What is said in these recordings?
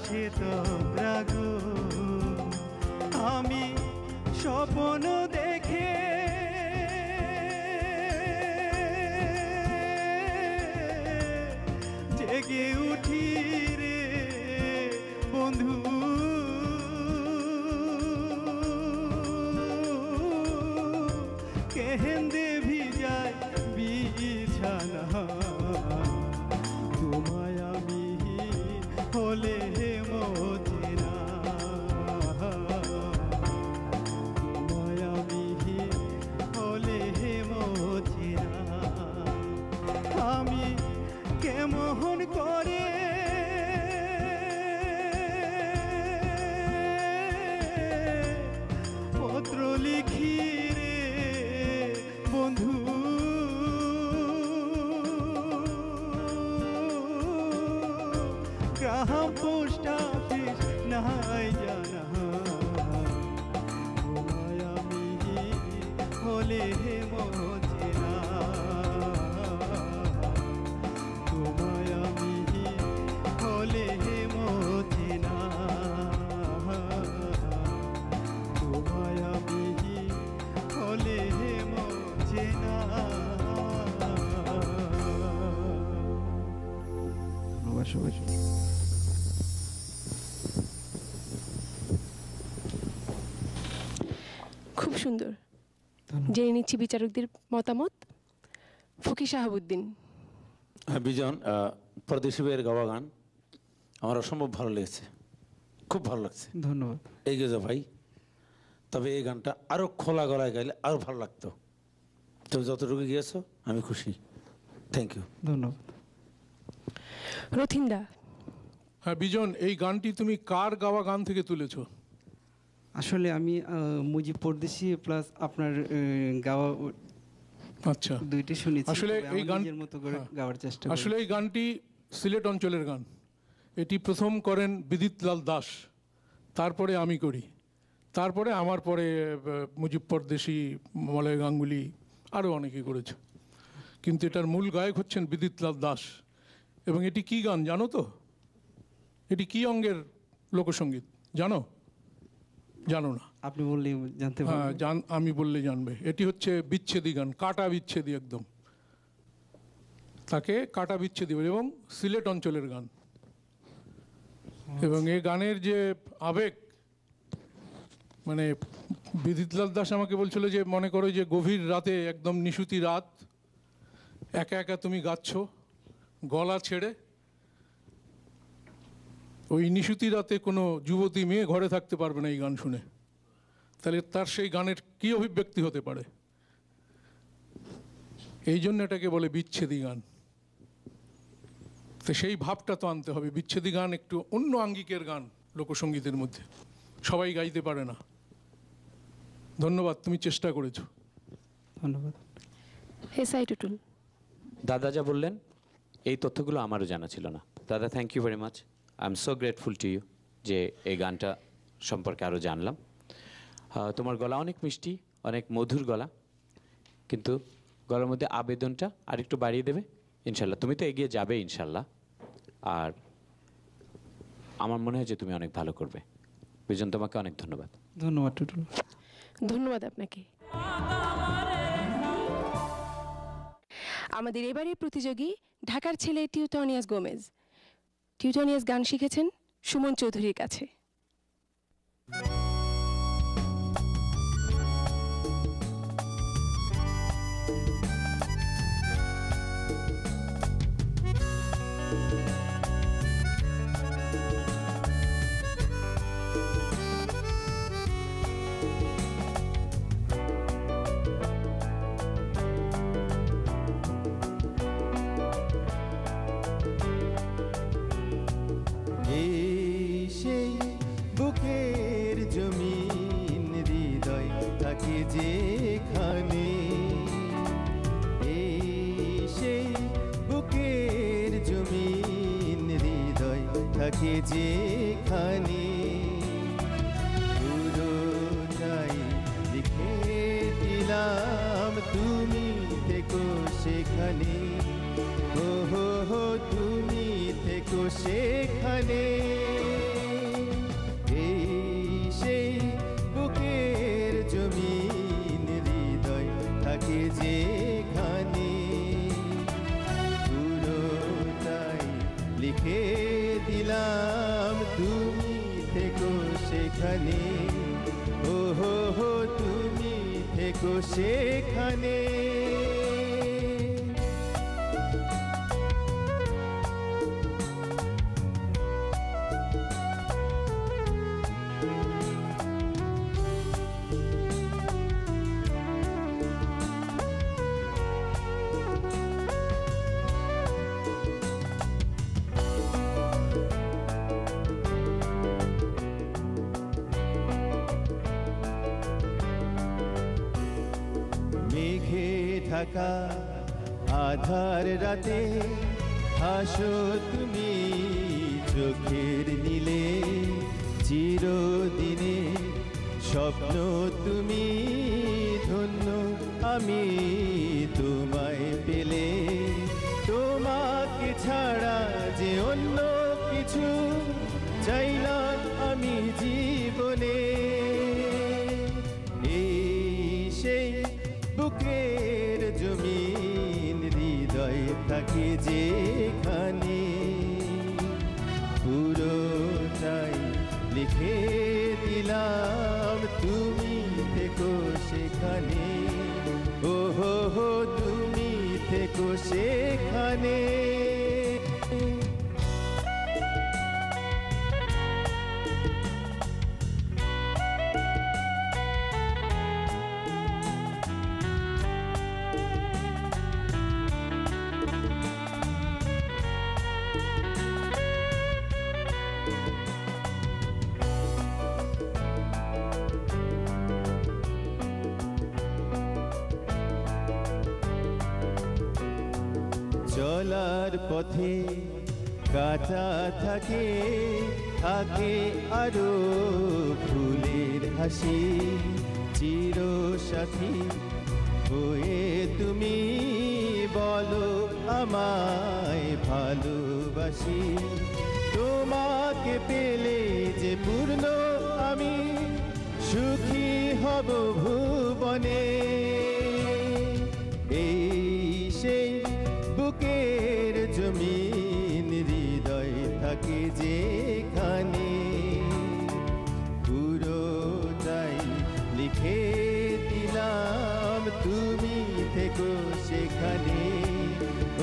কাছে তোমরা গো, আমি স্বপ্ন দেখে জেগে উঠি রে বন্ধু, কেহেন্দে ভিজায় বিছানা, তোমায় আমি হলে মোছে না, তোমায় আমি হলে মোছে না। আমি কেমন করে পত্র লিখি রে বন্ধু, গ্রাম পোস্ট অফিস নাই জানা, তোমায় আমি হলে মোছে না, তোমায় আমি হলে মোছে না, তোমায় আমি হলে মোছে না। খুব সুন্দর। জেনে নিচ্ছি বিচারকদের মতামত। ফকির শাহাবুদ্দিন। হ্যাঁ বিজন, পরদেশি ভাইয়ের গাওয়া গান আমার অসম্ভব ভালো লেগেছে, খুব ভালো লাগছে। ধন্যবাদ। এগিয়ে যাও ভাই, তবে এই গানটা আরও খোলা গলায় গাইলে আরও ভালো লাগতো। তুমি যতটুকু গিয়েছো আমি খুশি, থ্যাংক ইউ। ধন্যবাদ। রথিন্দা। হ্যাঁ বিজন, এই গানটি তুমি কার গাওয়া গান থেকে তুলেছো? আসলে আমি মুজিব পরদেশি প্লাস আপনার গাওয়া, আচ্ছা, দুইটি শুনেছি। আসলে এই গানের মতো করে গাওয়ার চেষ্টা, আসলে এই গানটি সিলেট অঞ্চলের গান। এটি প্রথম করেন বিদিতলাল দাস, তারপরে আমি করি, তারপরে আমার পরে মুজিব পরদেশি, মলয় গাঙ্গুলি, আরও অনেকে করেছে, কিন্তু এটার মূল গায়ক হচ্ছেন বিদিতলাল দাস। এবং এটি কি গান জানো তো? এটি কি অঙ্গের লোকসঙ্গীত জানো? জানো না? আপনি বললে জানতে পারবেন। হ্যাঁ, আমি বললে জানবে। এটি হচ্ছে বিচ্ছেদী গান, কাটা বিচ্ছেদী একদম, তাকে কাটা বিচ্ছেদী বলে, এবং সিলেট অঞ্চলের গান। এবং এই গানের যে আবেগ, মানে বিদিতলাল দাস আমাকে বলছিল যে মনে করো যে গভীর রাতে, একদম নিশুতি রাত, একা একা তুমি গাচ্ছ গলা ছেড়ে, ওই নিশুতি রাতে কোনো যুবতী মেয়ে ঘরে থাকতে পারবে না এই গান শুনে, তাহলে তার সেই গানের কী অভিব্যক্তি হতে পারে? এই জন্য এটাকে বলে বিচ্ছেদী গান। তো সেই ভাবটা তো আনতে হবে। বিচ্ছেদী গান একটু অন্য আঙ্গিকের গান লোকসঙ্গীতের মধ্যে, সবাই গাইতে পারে না। ধন্যবাদ, তুমি চেষ্টা করেছো। ধন্যবাদ। এসআই টুটুল। দাদা যা বললেন এই তথ্যগুলো আমারও জানা ছিল না। দাদা, thank you very much. I am so grateful to you যে এই গানটা সম্পর্কে আরও জানলাম। তোমার গলা অনেক মিষ্টি, অনেক মধুর গলা, কিন্তু গলার মধ্যে আবেদনটা আরেকটু বাড়িয়ে দেবে ইনশাল্লাহ। তুমি তো এগিয়ে যাবে ইনশাল্লাহ, আর আমার মনে হয় যে তুমি অনেক ভালো করবে। বিজন, তোমাকে অনেক ধন্যবাদ। ধন্যবাদ টুটুল। ধন্যবাদ আপনাকে। আমাদের এবারের প্রতিযোগী ঢাকার ছেলে টিউটনিয়াস গোমেজ। টিউটনিয়াস গান শিখেছেন সুমন চৌধুরীর কাছে। যেখানে সেই বুকের জমিন হৃদয় থাকে যেখানে, পুরোটাই লিখে দিলাম তুমি থেকো সেখানে, ও হো হো তুমি থেকো সেখানে। থেকো সেখানে। মেঘে ঢাকা আধার রাতে হাসো তুমি চোখের নীলে, চিরদিনে স্বপ্ন তুমি, ধন্য আমি তোমায় পেলে। তোমাকে ছাড়া যে অন্য কিছু চাই না আমি জীবনে। সেই বুকের জমিন হৃদয় থাকে যেখানে, পুরোটাই লিখে দিলাম তুমি থেকো সেখানে। ও হো হো তুমি থেকো সেখানে। চলার পথে কাঁচা থাকে থাকে আরো ফুলের হাসি, চিরসাথী হয়ে তুমি বলো আমায় ভালোবাসি। তোমাকে পেলে যে পূর্ণ আমি, সুখী হব ভুবনে। এই সেই বুকের জমিন হৃদয় থাকে যেখানে, পুরোটাই লিখে দিলাম তুমি থেকো সেখানে।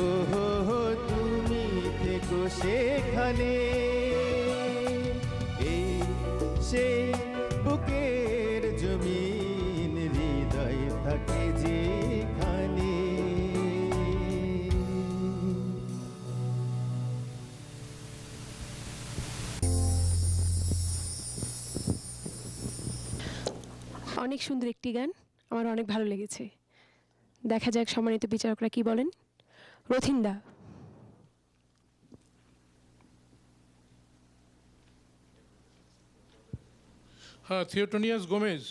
ও হো হো তুমি থেকো সেখানে। এই সেই বুকের জমিন হৃদয় থাকে যেখানে। অনেক সুন্দর একটি গান, আমার অনেক ভালো লেগেছে। দেখা যাক সম্মানিত বিচারকরা কি বলেন। রথিন্দা। হ্যাঁ, থিওটোনিয়াস গোমেজ,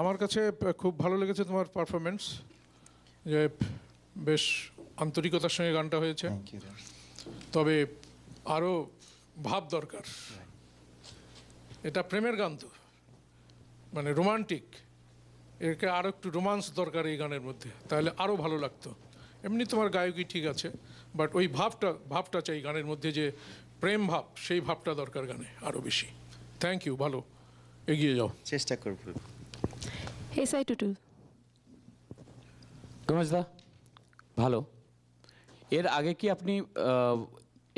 আমার কাছে খুব ভালো লেগেছে তোমার পারফরমেন্স, যে বেশ আন্তরিকতার সঙ্গে গানটা হয়েছে। তবে আরও ভাব দরকার। এটা প্রেমের গান তো, মানে রোমান্টিক, একে আরও একটু রোমান্স দরকার এই গানের মধ্যে, তাহলে আরও ভালো লাগতো। এমনি তোমার গায়কই ঠিক আছে, বাট ওই ভাবটা চাই গানের মধ্যে, যে প্রেম ভাব, সেই ভাবটা দরকার গানে আরও বেশি। থ্যাংক ইউ, ভালো, এগিয়ে যাও। চেষ্টা করব। এসআই টুটুল। গোমেজদা ভালো। এর আগে কি আপনি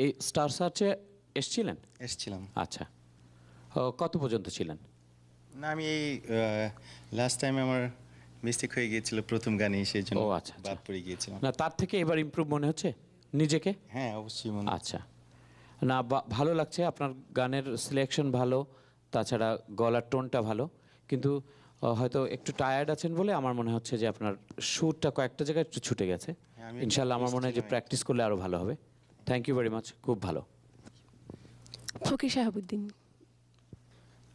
এই স্টার সার্চে এসেছিলেন? এসেছিলাম। আচ্ছা, কত পর্যন্ত ছিলেন? না, আমি এই লাস্ট টাইম আমার মিস্টেক হয়ে গিয়েছিল প্রথম গানে, সেই জন্য আচ্ছা, বাদ পড়ে গিয়েছিলাম। না, তার থেকে এবার ইমপ্রুভ মনে হচ্ছে নিজেকে? হ্যাঁ, অবশ্যই মনে। আচ্ছা, না ভালো লাগছে, আপনার গানের সিলেকশন ভালো, তাছাড়া গলার টোনটা ভালো, কিন্তু হয়তো একটু টায়ার্ড আছেন বলে আমার মনে হচ্ছে যে আপনার সুরটা কয়েকটা জায়গায় একটু ছুটে গেছে। ইনশাল্লাহ আমার মনে হয় যে প্র্যাকটিস করলে আরও ভালো হবে। থ্যাংক ইউ ভেরি মাচ, খুব ভালো। ফকির শাহাবুদ্দিন।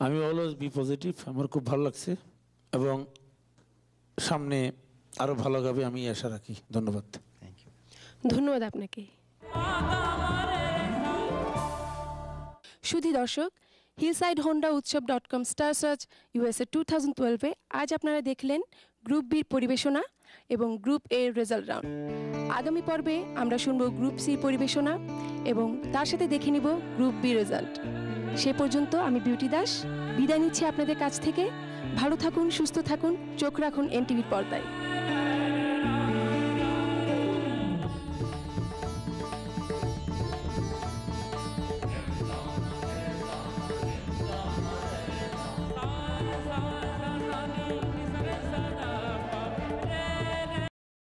আমি অলওয়েজ বি পজিটিভ, আমার খুব ভালো লাগছে এবং সামনে আরও ভালো গাবে আমি আশা রাখি। ধন্যবাদ। Thank you. ধন্যবাদ আপনাকে। সুধী দর্শক, হিলসাইড হোন্ডা উৎসব.com স্টার সার্চ USA 2012-এ আজ আপনারা দেখলেন গ্রুপ বির পরিবেশনা এবং গ্রুপ এর রেজাল্ট রাউন্ড। আগামী পর্বে আমরা শুনব গ্রুপ সির পরিবেশনা এবং তার সাথে দেখে নিব গ্রুপ বি রেজাল্ট। সে পর্যন্ত আমি বিউটি দাস বিদায় নিচ্ছি আপনাদের কাছ থেকে। ভালো থাকুন, সুস্থ থাকুন, চোখ রাখুন এনটিভির পর্দায়।